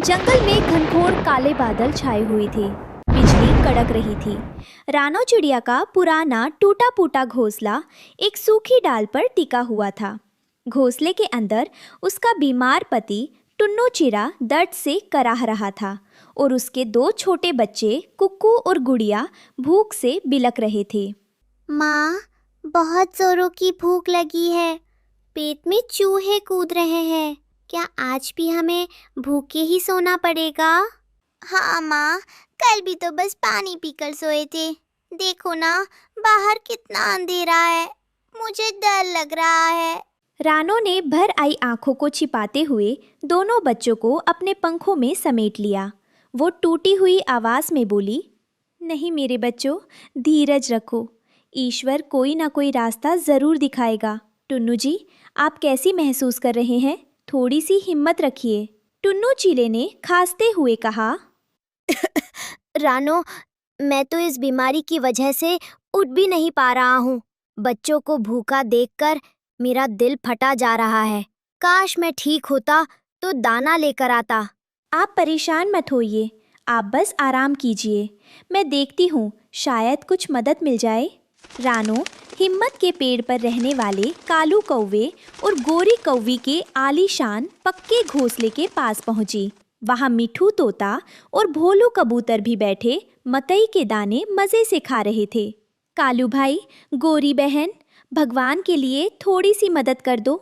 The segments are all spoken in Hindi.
जंगल में घनघोर काले बादल छाए हुए थे। बिजली कड़क रही थी। रानो चिड़िया का पुराना टूटा फूटा घोंसला एक सूखी डाल पर टिका हुआ था। घोंसले के अंदर उसका बीमार पति टुन्नू चिड़ा दर्द से कराह रहा था और उसके दो छोटे बच्चे कुक्कू और गुड़िया भूख से बिलक रहे थे। माँ, बहुत जोरों की भूख लगी है। पेट में चूहे कूद रहे हैं। क्या आज भी हमें भूखे ही सोना पड़ेगा? हाँ माँ, कल भी तो बस पानी पीकर सोए थे। देखो ना, बाहर कितना अंधेरा है। मुझे डर लग रहा है। रानो ने भर आई आंखों को छिपाते हुए दोनों बच्चों को अपने पंखों में समेट लिया। वो टूटी हुई आवाज में बोली, नहीं मेरे बच्चों, धीरज रखो। ईश्वर कोई ना कोई रास्ता ज़रूर दिखाएगा। टुन्नू जी, आप कैसी महसूस कर रहे हैं? थोड़ी सी हिम्मत रखिए। टुन्नू चीले ने खांसते हुए कहा। रानो, मैं तो इस बीमारी की वजह से उठ भी नहीं पा रहा हूँ। बच्चों को भूखा देखकर मेरा दिल फटा जा रहा है। काश मैं ठीक होता तो दाना लेकर आता। आप परेशान मत होइए, आप बस आराम कीजिए। मैं देखती हूँ, शायद कुछ मदद मिल जाए। रानो हिम्मत के पेड़ पर रहने वाले कालू कौवे और गोरी कौवी के आलीशान पक्के घोंसले के पास पहुंची। वहां मिठू तोता और भोलू कबूतर भी बैठे मकई के दाने मज़े से खा रहे थे। कालू भाई, गोरी बहन, भगवान के लिए थोड़ी सी मदद कर दो।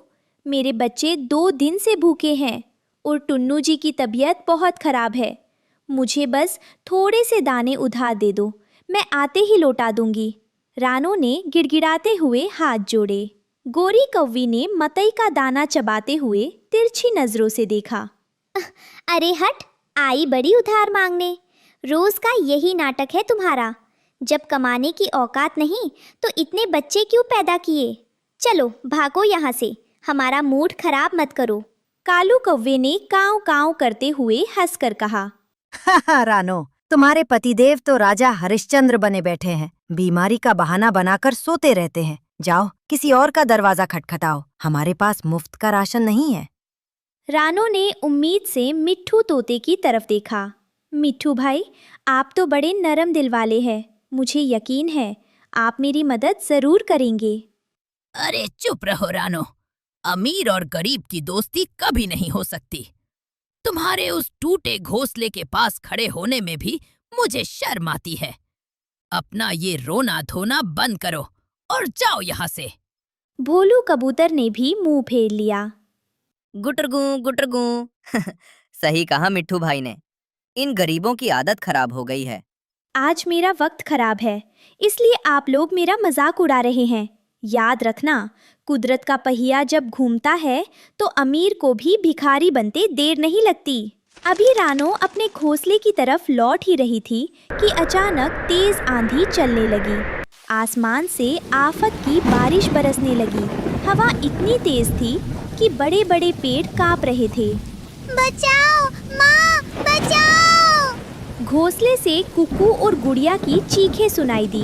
मेरे बच्चे 2 दिन से भूखे हैं और टुन्नू जी की तबीयत बहुत ख़राब है। मुझे बस थोड़े से दाने उधार दे दो, मैं आते ही लौटा दूंगी। रानो ने गिड़गिड़ाते हुए हाथ जोड़े। गोरी कौवी ने मकई का दाना चबाते हुए तिरछी नज़रों से देखा। अरे हट, आई बड़ी उधार मांगने। रोज का यही नाटक है तुम्हारा। जब कमाने की औकात नहीं तो इतने बच्चे क्यों पैदा किए? चलो भागो यहाँ से, हमारा मूड खराब मत करो। कालू कौवे ने काव काव करते हुए हंसकर कहा। रानो, तुम्हारे पतिदेव तो राजा हरिश्चंद्र बने बैठे हैं। बीमारी का बहाना बनाकर सोते रहते हैं। जाओ, किसी और का दरवाजा खटखटाओ। हमारे पास मुफ्त का राशन नहीं है। रानो ने उम्मीद से मिट्ठू तोते की तरफ देखा। मिट्ठू भाई, आप तो बड़े नरम दिल वाले हैं। मुझे यकीन है आप मेरी मदद ज़रूर करेंगे। अरे चुप रहो रानो, अमीर और गरीब की दोस्ती कभी नहीं हो सकती। तुम्हारे उस टूटे घोंसले के पास खड़े होने में भी मुझे शर्म आती है। अपना ये रोना धोना बंद करो और जाओ यहाँ से। भोलू कबूतर ने भी मुंह फेर लिया। गुटरगू गुटरगू। सही कहा मिट्ठू भाई ने। इन गरीबों की आदत खराब हो गई है। आज मेरा वक्त खराब है, इसलिए आप लोग मेरा मजाक उड़ा रहे हैं। याद रखना, कुदरत का पहिया जब घूमता है तो अमीर को भी भिखारी बनते देर नहीं लगती। अभी रानो अपने घोंसले की तरफ लौट ही रही थी कि अचानक तेज आंधी चलने लगी। आसमान से आफत की बारिश बरसने लगी। हवा इतनी तेज थी कि बड़े बड़े पेड़ कांप रहे थे। बचाओ माँ, बचाओ! घोंसले से कुक्कू और गुड़िया की चीखें सुनाई दी।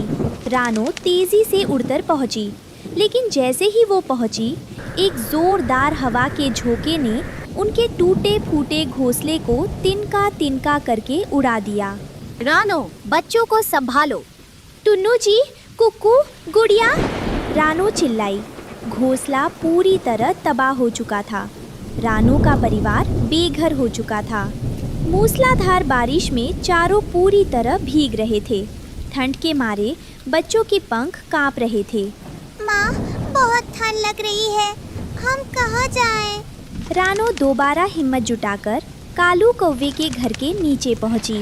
रानो तेजी से उड़कर पहुंची, लेकिन जैसे ही वो पहुंची, एक जोरदार हवा के झोंके ने उनके टूटे फूटे घोंसले को तिनका तिनका करके उड़ा दिया। रानो, बच्चों को संभालो। टुन्नू जी, कुक्कू, गुड़िया, रानो चिल्लाई। घोंसला पूरी तरह तबाह हो चुका था। रानो का परिवार बेघर हो चुका था। मूसलाधार बारिश में चारों पूरी तरह भीग रहे थे। ठंड के मारे बच्चों के पंख कांप रहे थे। माँ, बहुत ठंड लग रही है। हम कहाँ जाएं? रानो दोबारा हिम्मत जुटाकर कालू कौवे के घर के नीचे पहुंची।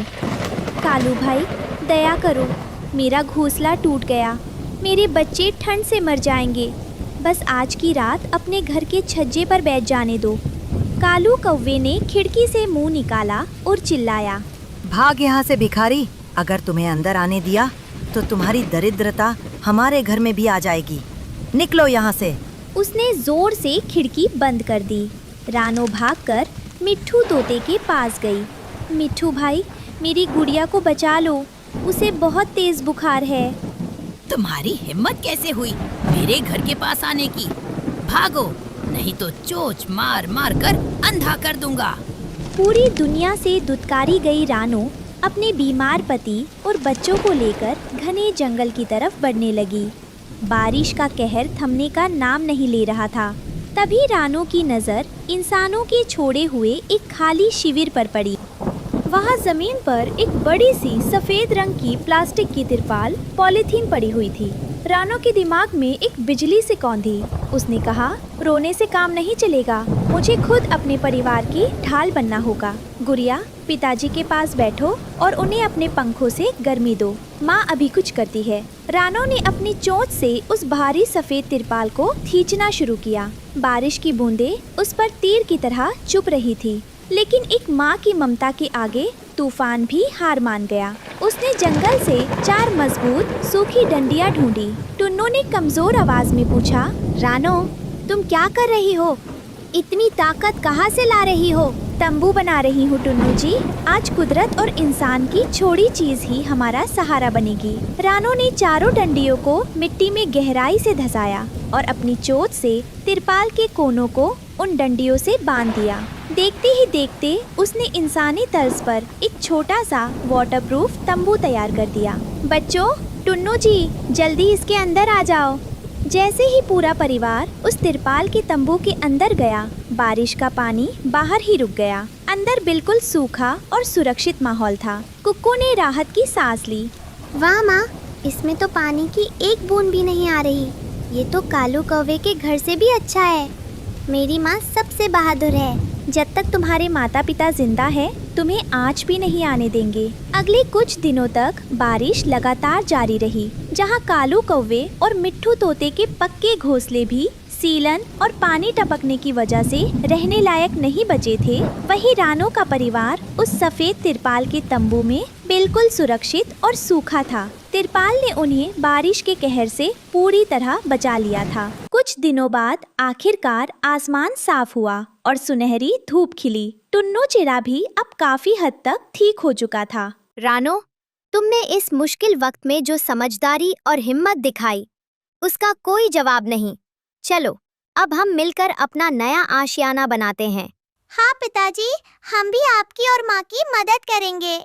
कालू भाई, दया करो, मेरा घोंसला टूट गया। मेरे बच्चे ठंड से मर जाएंगे। बस आज की रात अपने घर के छज्जे पर बैठ जाने दो। कालू कौवे ने खिड़की से मुंह निकाला और चिल्लाया। भाग यहाँ से भिखारी। अगर तुम्हें अंदर आने दिया तो तुम्हारी दरिद्रता हमारे घर में भी आ जाएगी। निकलो यहाँ से। उसने जोर से खिड़की बंद कर दी। रानो भागकर मिट्ठू तोते के पास गई। मिट्ठू भाई, मेरी गुड़िया को बचा लो, उसे बहुत तेज बुखार है। तुम्हारी हिम्मत कैसे हुई मेरे घर के पास आने की? भागो, नहीं तो चोंच मार मार कर अंधा कर दूंगा। पूरी दुनिया से दुत्कारी गई रानो अपने बीमार पति और बच्चों को लेकर घने जंगल की तरफ बढ़ने लगी। बारिश का कहर थमने का नाम नहीं ले रहा था। तभी रानो की नज़र इंसानों के छोड़े हुए एक खाली शिविर पर पड़ी। वहाँ जमीन पर एक बड़ी सी सफेद रंग की प्लास्टिक की तिरपाल पॉलीथीन पड़ी हुई थी। रानो के दिमाग में एक बिजली से कौंधी। उसने कहा, रोने से काम नहीं चलेगा, मुझे खुद अपने परिवार की ढाल बनना होगा। गुड़िया, पिताजी के पास बैठो और उन्हें अपने पंखों से गर्मी दो, माँ अभी कुछ करती है। रानो ने अपनी चोंच से उस भारी सफेद तिरपाल को खींचना शुरू किया। बारिश की बूंदें उस पर तीर की तरह चुप रही थी, लेकिन एक माँ की ममता के आगे तूफान भी हार मान गया। उसने जंगल से 4 मजबूत सूखी डंडियाँ ढूंढी। टुन्नू ने कमजोर आवाज में पूछा, रानो, तुम क्या कर रही हो? इतनी ताकत कहाँ से ला रही हो? तंबू बना रही हूँ टुन्नू जी। आज कुदरत और इंसान की छोड़ी चीज ही हमारा सहारा बनेगी। रानो ने चारों डंडियों को मिट्टी में गहराई से धंसाया और अपनी चोट से तिरपाल के कोनों को उन डंडियों से बांध दिया। देखते ही देखते उसने इंसानी तर्ज पर एक छोटा सा वाटरप्रूफ तंबू तैयार कर दिया। बच्चों, टुन्नू जी, जल्दी इसके अंदर आ जाओ। जैसे ही पूरा परिवार उस तिरपाल के तंबू के अंदर गया, बारिश का पानी बाहर ही रुक गया। अंदर बिल्कुल सूखा और सुरक्षित माहौल था। कुक्कू ने राहत की सांस ली। वाह माँ, इसमें तो पानी की एक बूंद भी नहीं आ रही। ये तो कालू कौवे के घर से भी अच्छा है। मेरी माँ सबसे बहादुर है। जब तक तुम्हारे माता पिता जिंदा है, तुम्हें आँच भी नहीं आने देंगे। अगले कुछ दिनों तक बारिश लगातार जारी रही। जहाँ कालू कौवे और मिट्ठू तोते के पक्के घोंसले भी सीलन और पानी टपकने की वजह से रहने लायक नहीं बचे थे, वहीं रानो का परिवार उस सफेद तिरपाल के तंबू में बिल्कुल सुरक्षित और सूखा था। तिरपाल ने उन्हें बारिश के कहर से पूरी तरह बचा लिया था। कुछ दिनों बाद आखिरकार आसमान साफ हुआ और सुनहरी धूप खिली। टुन्नू चिड़ा भी अब काफी हद तक ठीक हो चुका था। रानो, तुमने इस मुश्किल वक्त में जो समझदारी और हिम्मत दिखाई, उसका कोई जवाब नहीं। चलो, अब हम मिलकर अपना नया आशियाना बनाते हैं। हाँ पिताजी, हम भी आपकी और माँ की मदद करेंगे।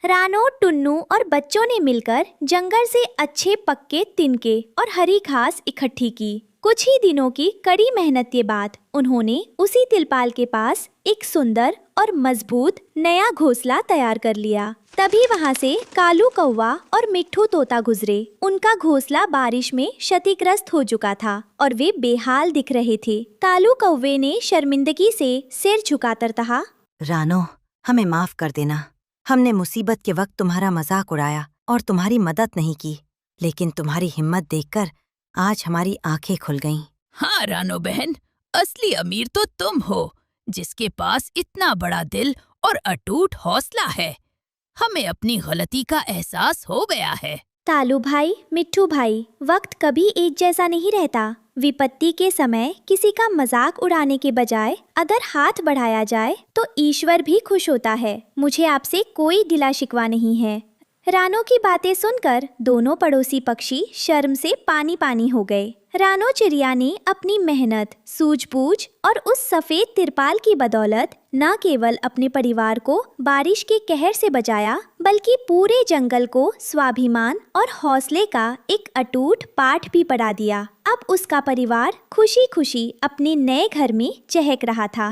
रानो, टुन्नू और बच्चों ने मिलकर जंगल से अच्छे पक्के तिनके और हरी घास इकट्ठी की। कुछ ही दिनों की कड़ी मेहनत के बाद उन्होंने उसी तिरपाल के पास एक सुंदर और मजबूत नया घोंसला तैयार कर लिया। तभी वहाँ से कालू कौवा और मिट्ठू तोता गुजरे। उनका घोंसला बारिश में क्षतिग्रस्त हो चुका था और वे बेहाल दिख रहे थे। कालू कौवे ने शर्मिंदगी से सिर झुकाकर कहा, रानो, हमें माफ कर देना। हमने मुसीबत के वक्त तुम्हारा मजाक उड़ाया और तुम्हारी मदद नहीं की, लेकिन तुम्हारी हिम्मत देखकर आज हमारी आंखें खुल गईं। हाँ रानो बहन, असली अमीर तो तुम हो, जिसके पास इतना बड़ा दिल और अटूट हौसला है। हमें अपनी गलती का एहसास हो गया है। कालू भाई, मिट्ठू भाई, वक्त कभी एक जैसा नहीं रहता। विपत्ति के समय किसी का मजाक उड़ाने के बजाय अगर हाथ बढ़ाया जाए तो ईश्वर भी खुश होता है। मुझे आपसे कोई गिला शिकवा नहीं है। रानो की बातें सुनकर दोनों पड़ोसी पक्षी शर्म से पानी पानी हो गए। रानो चिड़िया ने अपनी मेहनत, सूझबूझ और उस सफेद तिरपाल की बदौलत न केवल अपने परिवार को बारिश के कहर से बचाया, बल्कि पूरे जंगल को स्वाभिमान और हौसले का एक अटूट पाठ भी पढ़ा दिया। अब उसका परिवार खुशी खुशी अपने नए घर में चहक रहा था।